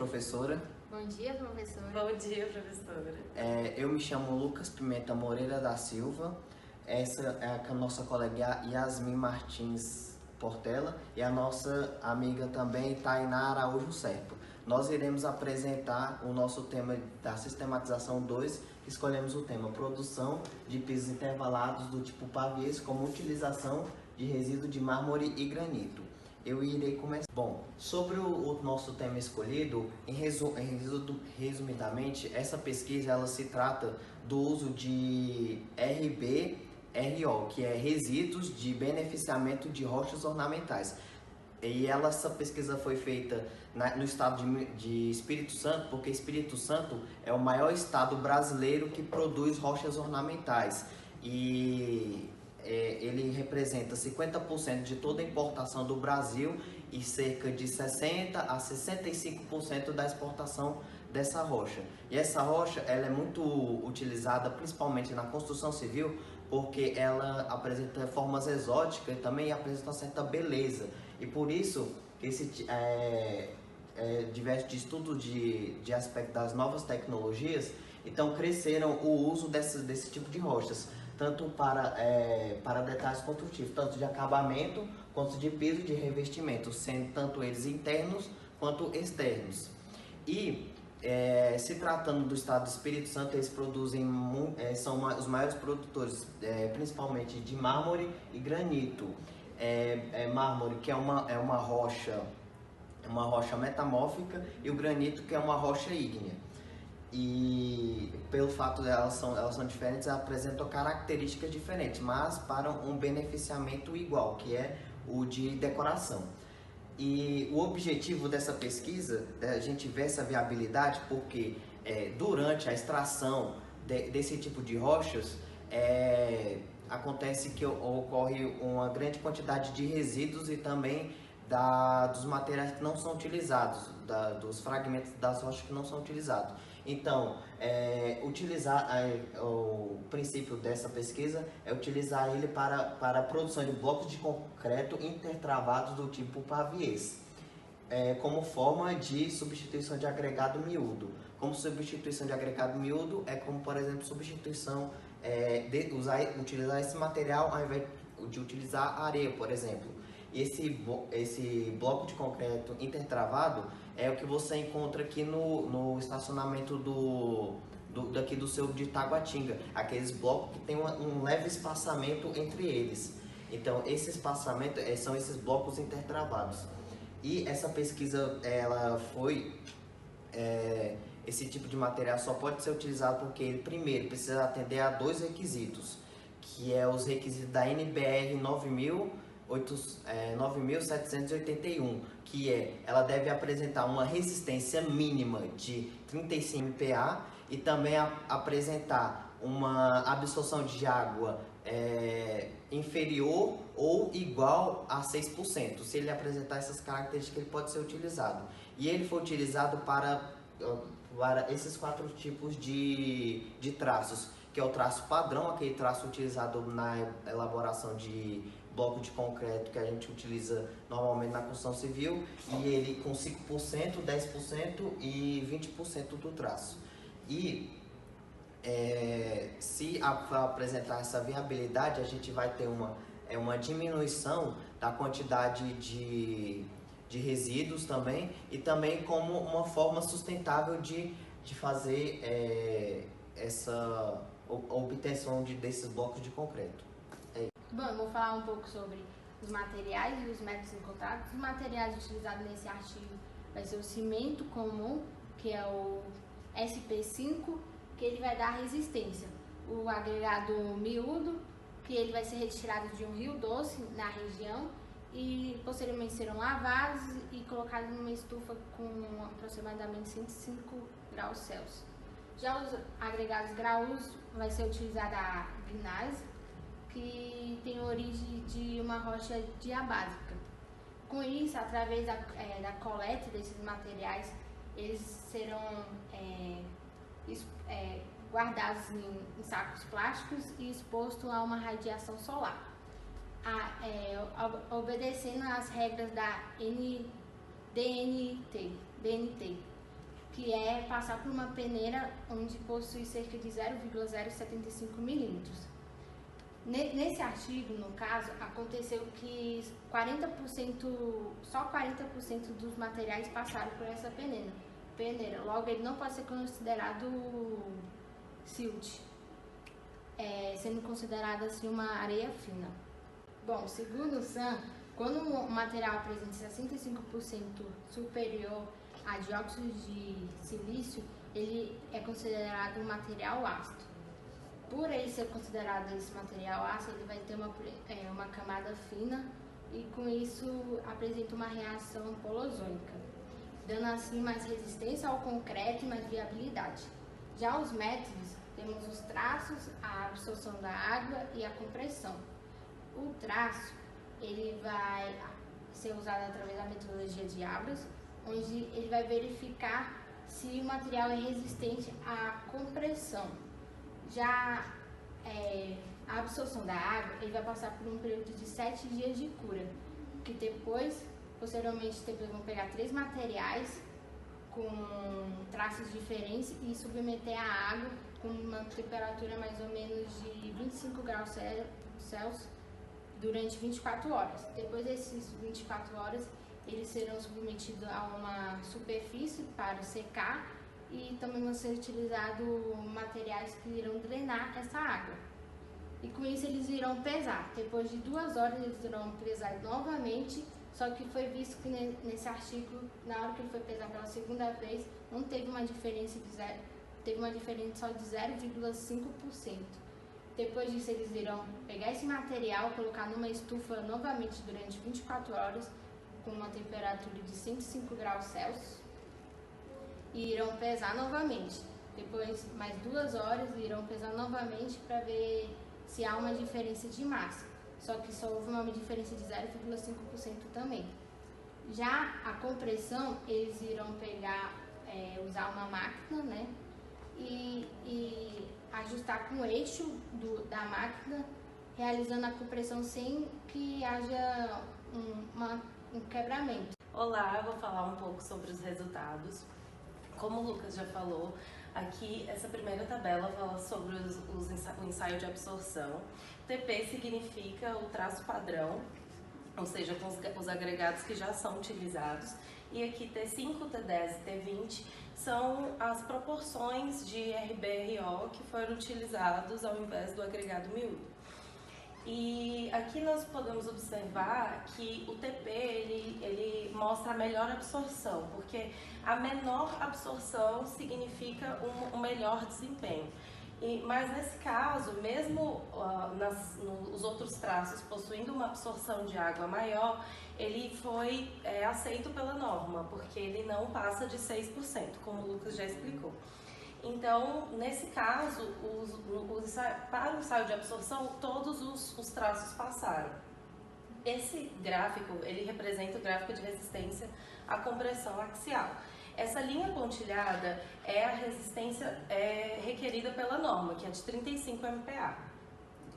professora. Bom dia, professora. Bom dia, professora. Eu me chamo Lucas Pimenta Moreira da Silva. Essa é a nossa colega Yasmin Martins Portela e a nossa amiga também Tainá Araújo Serpa. Nós iremos apresentar o nosso tema da sistematização 2, que escolhemos o tema produção de pisos intervalados do tipo Pavieso como utilização de resíduo de mármore e granito. Eu irei começar. Bom, sobre o nosso tema escolhido, resumidamente, essa pesquisa ela se trata do uso de RBRO, que é resíduos de beneficiamento de rochas ornamentais. E essa pesquisa foi feita no estado de Espírito Santo, porque Espírito Santo é o maior estado brasileiro que produz rochas ornamentais. E ele representa 50% de toda a importação do Brasil e cerca de 60% a 65% da exportação dessa rocha. E essa rocha ela é muito utilizada principalmente na construção civil, porque ela apresenta formas exóticas e também apresenta uma certa beleza. E por isso, diversos estudos de aspecto das novas tecnologias, então cresceram o uso desse tipo de rochas, tanto para detalhes construtivos, tanto de acabamento, quanto de piso de revestimento, sendo tanto eles internos quanto externos. E se tratando do estado do Espírito Santo, eles produzem, são os maiores produtores, principalmente de mármore e granito. Mármore, que é uma rocha metamórfica, e o granito, que é uma rocha ígnea. E pelo fato de elas são diferentes, elas apresentam características diferentes, mas para um beneficiamento igual, que é o de decoração. E o objetivo dessa pesquisa é a gente ver essa viabilidade, porque durante a extração desse tipo de rochas, acontece que ocorre uma grande quantidade de resíduos e também dos materiais que não são utilizados, dos fragmentos das rochas que não são utilizados. Então, o princípio dessa pesquisa é utilizar ele para a produção de blocos de concreto intertravados do tipo Pavieso, como forma de substituição de agregado miúdo. Como substituição de agregado miúdo é como, por exemplo, substituição utilizar esse material ao invés de utilizar areia, por exemplo. Esse bloco de concreto intertravado é o que você encontra aqui no estacionamento daqui do seu de Taguatinga, aqueles blocos que tem um leve espaçamento entre eles. Então, esse espaçamento são esses blocos intertravados. E essa pesquisa, esse tipo de material só pode ser utilizado porque ele, primeiro, precisa atender a dois requisitos, que é os requisitos da NBR 9781, que ela deve apresentar uma resistência mínima de 35 MPa e também apresentar uma absorção de água inferior ou igual a 6%. Se ele apresentar essas características, ele pode ser utilizado. E ele foi utilizado para esses 4 tipos de traços, que é o traço padrão, aquele traço utilizado na elaboração de bloco de concreto que a gente utiliza normalmente na construção civil, e ele com 5%, 10% e 20% do traço. E se apresentar essa viabilidade, a gente vai ter uma diminuição da quantidade de resíduos também, e também como uma forma sustentável de fazer essa obtenção desses blocos de concreto. Bom, eu vou falar um pouco sobre os materiais e os métodos encontrados. Os materiais utilizados nesse artigo vai ser o cimento comum, que é o SP5, que ele vai dar resistência. O agregado miúdo, que ele vai ser retirado de um rio doce na região e posteriormente serão lavados e colocados numa estufa com aproximadamente 105 graus Celsius. Já os agregados graúdos vai ser utilizada a gneiss, que tem origem de uma rocha diabásica. Com isso, através da coleta desses materiais, eles serão guardados em sacos plásticos e expostos a uma radiação solar, obedecendo às regras da DNT. que é passar por uma peneira onde possui cerca de 0,075 milímetros. Nesse artigo, no caso, aconteceu que só 40% dos materiais passaram por essa peneira. Logo, ele não pode ser considerado silt, sendo considerado assim uma areia fina. Bom, segundo o SAM, quando o material apresenta 65% superior a dióxido de silício, ele é considerado um material ácido. Por ele ser considerado esse material ácido, ele vai ter uma camada fina e com isso apresenta uma reação polozônica, dando assim mais resistência ao concreto e mais viabilidade. Já os métodos, temos os traços, a absorção da água e a compressão. O traço, ele vai ser usado através da metodologia de Abras, onde ele vai verificar se o material é resistente à compressão. Já a absorção da água, ele vai passar por um período de 7 dias de cura, que posteriormente vão pegar 3 materiais com traços diferentes e submeter a água com uma temperatura mais ou menos de 25 graus Celsius durante 24 horas. Depois dessas 24 horas, eles serão submetidos a uma superfície para secar e também vão ser utilizados materiais que irão drenar essa água. E com isso eles irão pesar. Depois de 2 horas eles irão pesar novamente, só que foi visto que nesse artigo, na hora que ele foi pesar pela segunda vez, não teve uma diferença teve uma diferença só de 0,5%. Depois disso eles irão pegar esse material, colocar numa estufa novamente durante 24 horas, com uma temperatura de 105 graus Celsius, e irão pesar novamente. Depois, mais 2 horas, irão pesar novamente para ver se há uma diferença de massa. Só que só houve uma diferença de 0,5% também. Já a compressão, eles irão usar uma máquina, né? E ajustar com o eixo da máquina, realizando a compressão sem que haja um quebramento. Olá, eu vou falar um pouco sobre os resultados. Como o Lucas já falou, aqui essa primeira tabela fala sobre o ensaio de absorção. TP significa o traço padrão, ou seja, com os agregados que já são utilizados. E aqui T5, T10 e T20 são as proporções de RBRO que foram utilizados ao invés do agregado miúdo. E aqui nós podemos observar que o TP ele mostra a melhor absorção, porque a menor absorção significa um melhor desempenho. Mas nesse caso, mesmo os outros traços possuindo uma absorção de água maior, ele foi aceito pela norma, porque ele não passa de 6%, como o Lucas já explicou. Então, nesse caso, para o ensaio de absorção, todos os traços passaram. Esse gráfico, ele representa o gráfico de resistência à compressão axial. Essa linha pontilhada é a resistência requerida pela norma, que é de 35 MPa.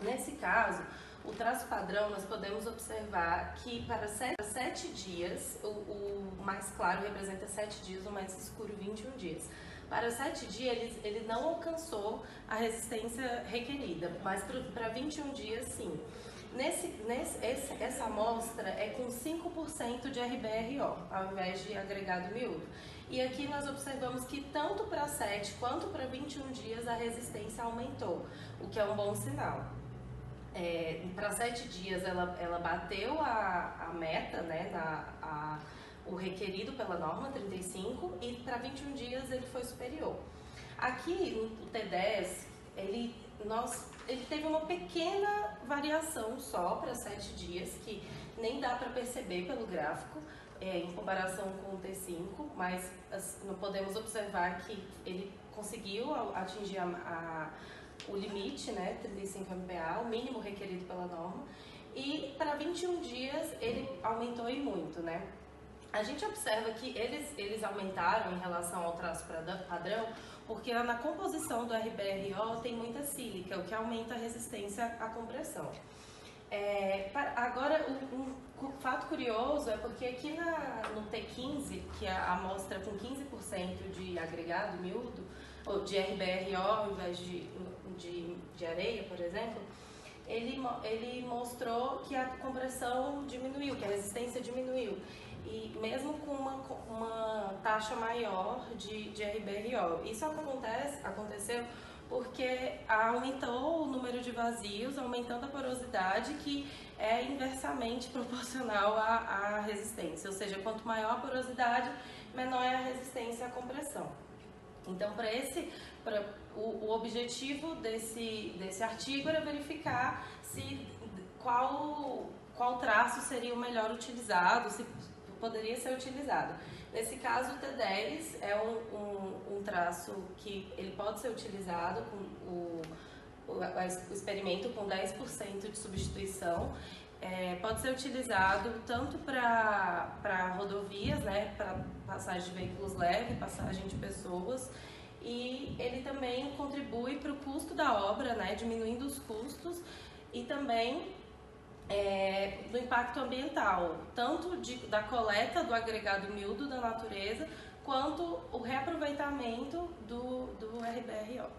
Nesse caso, o traço padrão, nós podemos observar que para 7 dias, o mais claro representa 7 dias, o mais escuro 21 dias. Para 7 dias, ele não alcançou a resistência requerida, mas para 21 dias, sim. Essa amostra é com 5% de RBRO, ao invés de agregado miúdo. E aqui nós observamos que tanto para 7 quanto para 21 dias a resistência aumentou, o que é um bom sinal. Para 7 dias ela bateu a meta, né, o requerido pela norma 35, e para 21 dias ele foi superior. Aqui o T10, ele teve uma pequena variação só para 7 dias, que nem dá para perceber pelo gráfico, em comparação com o T5, mas não podemos observar que ele conseguiu atingir o limite, né, 35 MPa, o mínimo requerido pela norma, e para 21 dias ele aumentou e muito, né? A gente observa que eles aumentaram em relação ao traço padrão, porque na composição do RBRO tem muita sílica, o que aumenta a resistência à compressão. Agora, um fato curioso é porque aqui no T15, que é a amostra com 15% de agregado miúdo, ou de RBRO ao invés de areia, por exemplo, ele mostrou que a compressão diminuiu, que a resistência diminuiu. E mesmo com uma taxa maior de RBRO. Isso aconteceu porque aumentou o número de vazios, aumentando a porosidade, que é inversamente proporcional à resistência. Ou seja, quanto maior a porosidade, menor é a resistência à compressão. Então, o objetivo desse artigo era verificar qual traço seria o melhor utilizado, se poderia ser utilizado. Nesse caso, o T10 é um traço que ele pode ser utilizado com o experimento com 10% de substituição. Pode ser utilizado tanto para rodovias, né, para passagem de veículos leves, passagem de pessoas, e ele também contribui para o custo da obra, né, diminuindo os custos, e também do impacto ambiental, tanto da coleta do agregado miúdo da natureza, quanto o reaproveitamento do RBRO.